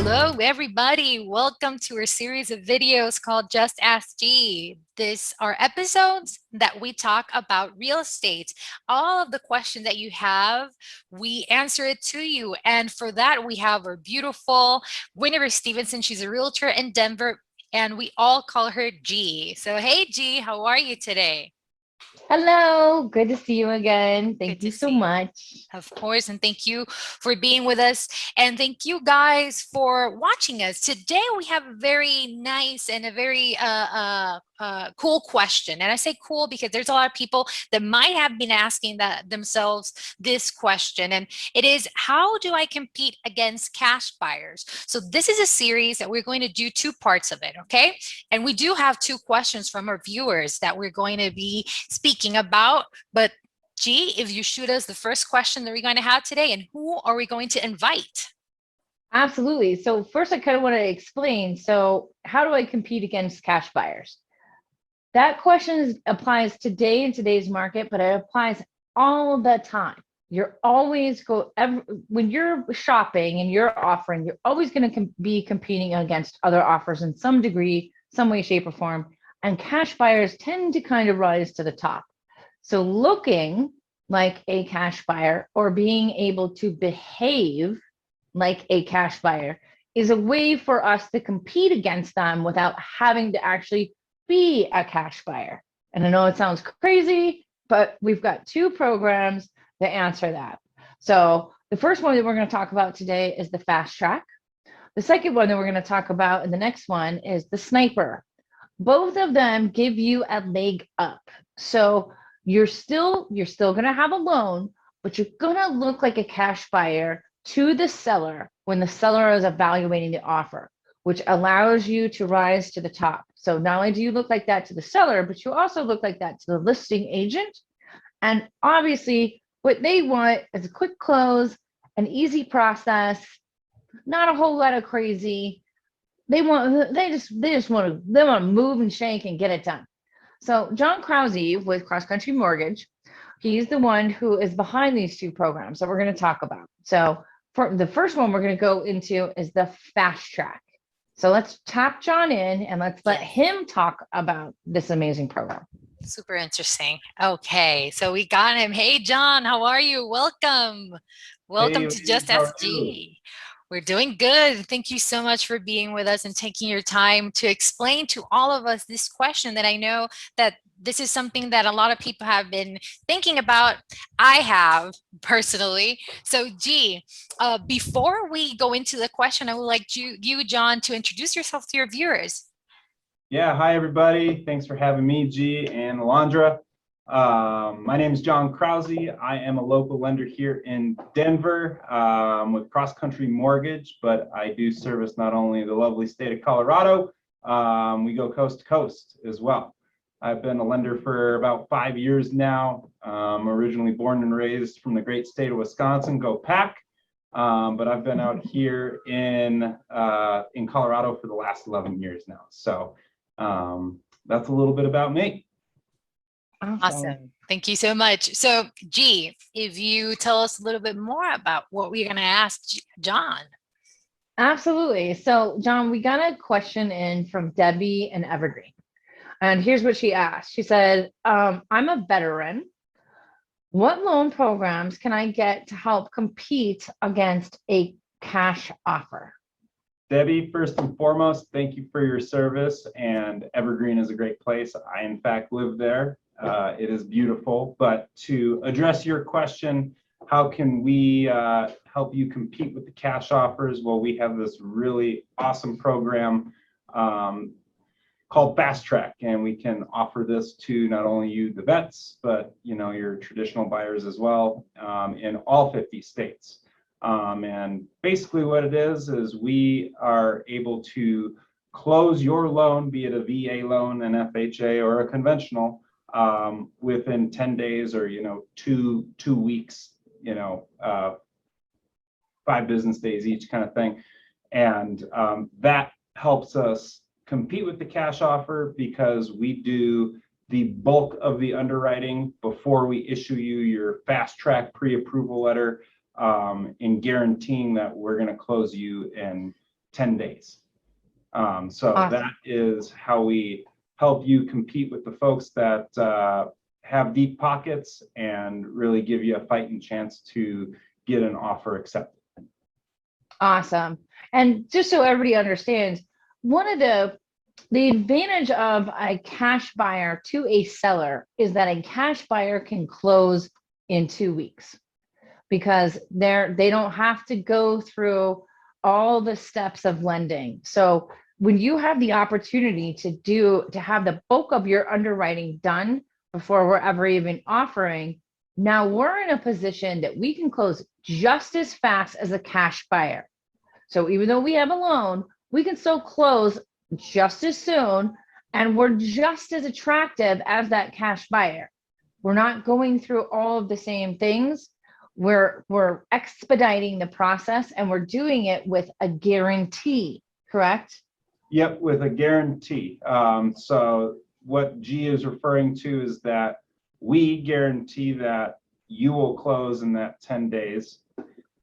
Hello, everybody. Welcome to our series of videos called Just Ask G. These are episodes that we talk about real estate. All of the questions that you have, we answer it to you. And for that, we have our beautiful Winifred Stevenson. She's a realtor in Denver, and we all call her G. So, hey, G, how are you today? Hello, good to see you again. Good Thank to you so see you. much. Of course, and thank you for being with us. And thank you guys for watching us. Today we have a very nice and a very cool question. And I say cool because there's a lot of people that might have been asking themselves this question. And it is, how do I compete against cash buyers? So this is a series that we're going to do two parts of it, okay? And we do have two questions from our viewers that we're going to be speaking about, but G, if you shoot us the first question that we're going to have today, and who are we going to invite? Absolutely. So first, I kind of want to explain. So how do I compete against cash buyers? That question applies today in today's market, but it applies all the time. You're always when you're shopping and you're offering, you're always going to be competing against other offers in some degree, some way, shape, or form. And cash buyers tend to kind of rise to the top. So looking like a cash buyer or being able to behave like a cash buyer is a way for us to compete against them without having to actually be a cash buyer. And I know it sounds crazy, but we've got two programs that answer that. So the first one that we're going to talk about today is the fast track. The second one that we're going to talk about in the next one is the sniper. Both of them give you a leg up. So you're still going to have a loan, but you're going to look like a cash buyer to the seller when the seller is evaluating the offer, which allows you to rise to the top. So not only do you look like that to the seller, but you also look like that to the listing agent. And obviously what they want is a quick close, an easy process, not a whole lot of crazy. They just want to move and shake and get it done. So John Krause with CrossCountry Mortgage, he's the one who is behind these two programs that we're going to talk about. So for the first one we're going to go into is the fast track. So let's tap John in and let's let him talk about this amazing program. Super interesting. Okay, so we got him. Hey, John, how are you? Welcome. Welcome to Just Ask G. We're doing good. Thank you so much for being with us and taking your time to explain to all of us this question that I know that this is something that a lot of people have been thinking about. I have personally. So G, before we go into the question, I would like you, John, to introduce yourself to your viewers. Yeah, hi everybody. Thanks for having me, G and Alondra. My name is John Krause. I am a local lender here in Denver with CrossCountry Mortgage, but I do service not only the lovely state of Colorado, we go coast to coast as well. I've been a lender for about 5 years now. Originally born and raised from the great state of Wisconsin, go Pack. But I've been out here in Colorado for the last 11 years now. So that's a little bit about me. Awesome. Thank you so much. So G, if you tell us a little bit more about what we're going to ask John. Absolutely. So John, we got a question in from Debbie in Evergreen. And here's what she asked. She said, I'm a veteran. What loan programs can I get to help compete against a cash offer? Debbie, first and foremost, thank you for your service. And Evergreen is a great place. I, in fact, live there. It is beautiful. But to address your question, how can we help you compete with the cash offers? Well, we have this really awesome program called Fast Track, and we can offer this to not only you, the vets, but your traditional buyers as well in all 50 states. And basically what it is we are able to close your loan, be it a VA loan, an FHA, or a conventional, within 10 days or, two weeks, 5 business days each kind of thing. And that helps us compete with the cash offer because we do the bulk of the underwriting before we issue you your fast track pre-approval letter, in guaranteeing that we're going to close you in 10 days. So Awesome. that is how we help you compete with the folks that have deep pockets and really give you a fighting chance to get an offer accepted. Awesome. And just so everybody understands, one of the advantage of a cash buyer to a seller is that a cash buyer can close in 2 weeks because they don't have to go through all the steps of lending. So when you have the opportunity to have the bulk of your underwriting done before we're ever even offering, now we're in a position that we can close just as fast as a cash buyer. So even though we have a loan, we can still close just as soon, and we're just as attractive as that cash buyer. We're not going through all of the same things. We're expediting the process, and we're doing it with a guarantee, correct? Yep, with a guarantee. So what G is referring to is that we guarantee that you will close in that 10 days.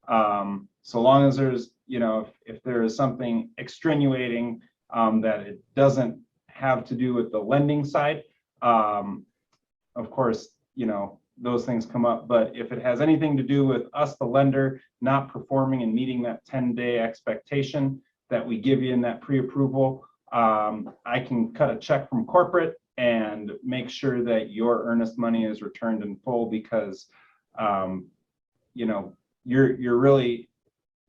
So long as there's, if there is something extenuating that it doesn't have to do with the lending side, of course, those things come up. But if it has anything to do with us, the lender, not performing and meeting that 10-day expectation that we give you in that pre-approval, I can cut a check from corporate and make sure that your earnest money is returned in full, because you're really,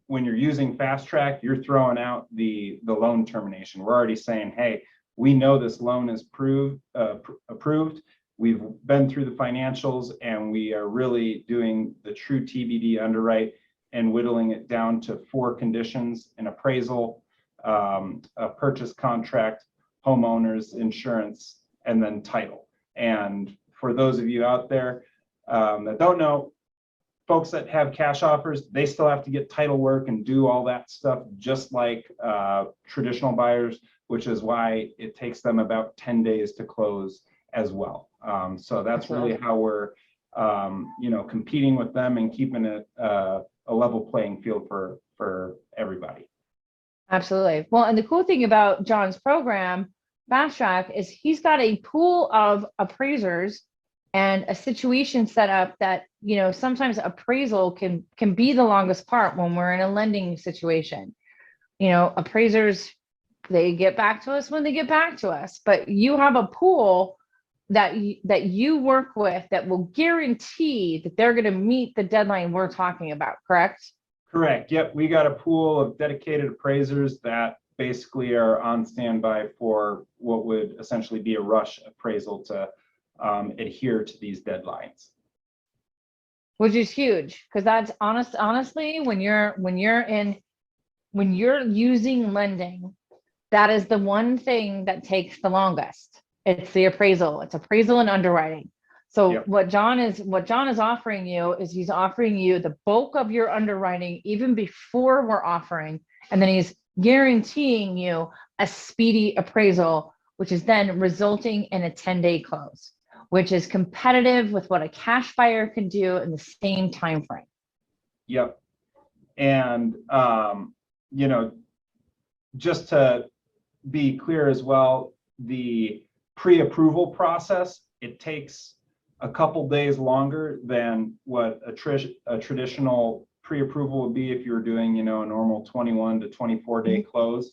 when you're using Fast Track, you're throwing out the loan termination. We're already saying, hey, we know this loan is approved. We've been through the financials, and we are really doing the true TBD underwrite and whittling it down to 4 conditions: an appraisal, a purchase contract, homeowners insurance, and then title. And for those of you out there that don't know, folks that have cash offers, they still have to get title work and do all that stuff just like traditional buyers, which is why it takes them about 10 days to close as well. So that's really how we're competing with them and keeping it a level playing field for everybody. Absolutely. Well, and the cool thing about John's program, Fast Track, is he's got a pool of appraisers and a situation set up that, sometimes appraisal can be the longest part when we're in a lending situation. Appraisers, they get back to us when they get back to us, but you have a pool that you work with that will guarantee that they're going to meet the deadline we're talking about, correct? Correct. Yep. We got a pool of dedicated appraisers that basically are on standby for what would essentially be a rush appraisal to adhere to these deadlines. Which is huge, because that's honestly, when you're using lending, that is the one thing that takes the longest. It's the appraisal. It's appraisal and underwriting. So yep. What John is offering you is he's offering you the bulk of your underwriting even before we're offering, and then he's guaranteeing you a speedy appraisal, which is then resulting in a 10-day close, which is competitive with what a cash buyer can do in the same time frame. Yep. And just to be clear as well, the pre-approval process, it takes a couple days longer than what a traditional pre-approval would be if you were doing, a normal 21 to 24 day close.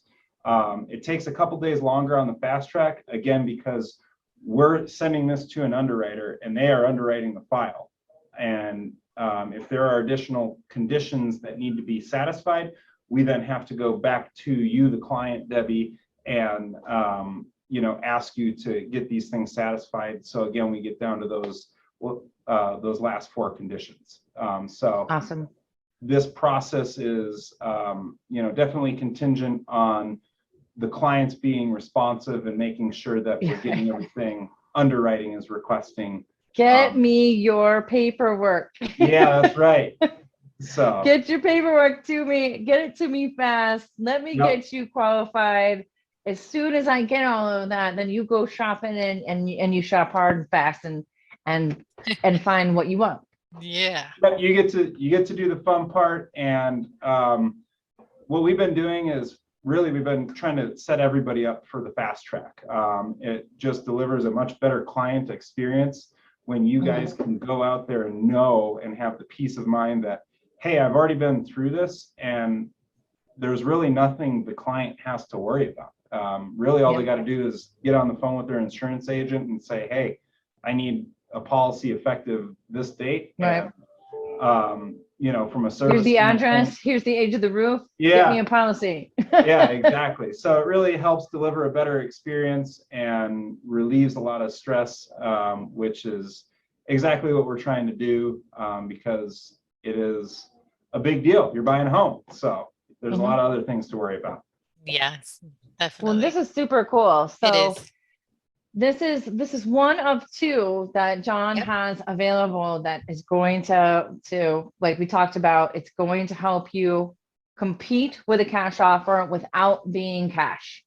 It takes a couple days longer on the Fast Track, again, because we're sending this to an underwriter and they are underwriting the file. And if there are additional conditions that need to be satisfied, we then have to go back to you, the client, Debbie, and ask you to get these things satisfied. So again, we get down to those last 4 conditions. So awesome. This process is definitely contingent on the clients being responsive and making sure that we're getting everything underwriting is requesting. Get me your paperwork. Yeah, that's right. So get your paperwork to me. Get it to me fast. Let me get you qualified. As soon as I get all of that, then you go shopping and you shop hard and fast and find what you want. Yeah. But you get to do the fun part. And what we've been doing is really, we've been trying to set everybody up for the fast track. It just delivers a much better client experience when you guys can go out there and know and have the peace of mind that, hey, I've already been through this, and there's really nothing the client has to worry about. Really, all they got to do is get on the phone with their insurance agent and say, hey, I need a policy effective this date. Right. And, you know, from a service. Here's the address. Here's the age of the roof. Get me a policy. Yeah, exactly. So it really helps deliver a better experience and relieves a lot of stress, which is exactly what we're trying to do, because it is a big deal. You're buying a home. So there's a lot of other things to worry about. Yes, definitely. Well, this is super cool. So it is. this is one of two that John has available that is going to, like we talked about, it's going to help you compete with a cash offer without being cash.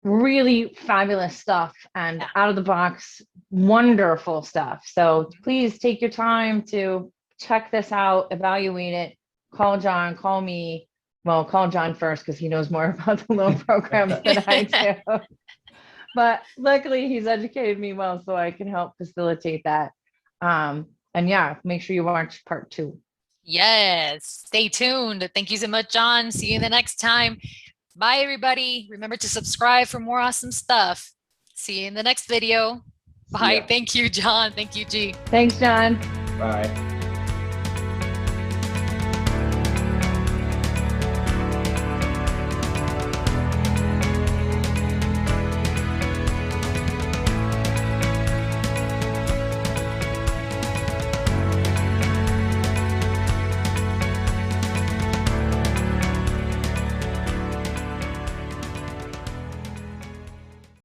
Really fabulous stuff and out of the box, wonderful stuff. So please take your time to check this out, evaluate it, call John, call me. Well, call John first because he knows more about the loan programs than I do. But luckily he's educated me well, so I can help facilitate that. And yeah, make sure you watch part 2. Yes, stay tuned. Thank you so much, John. See you the next time. Bye, everybody. Remember to subscribe for more awesome stuff. See you in the next video. Bye. Thank you, John. Thank you, G. Thanks, John. Bye.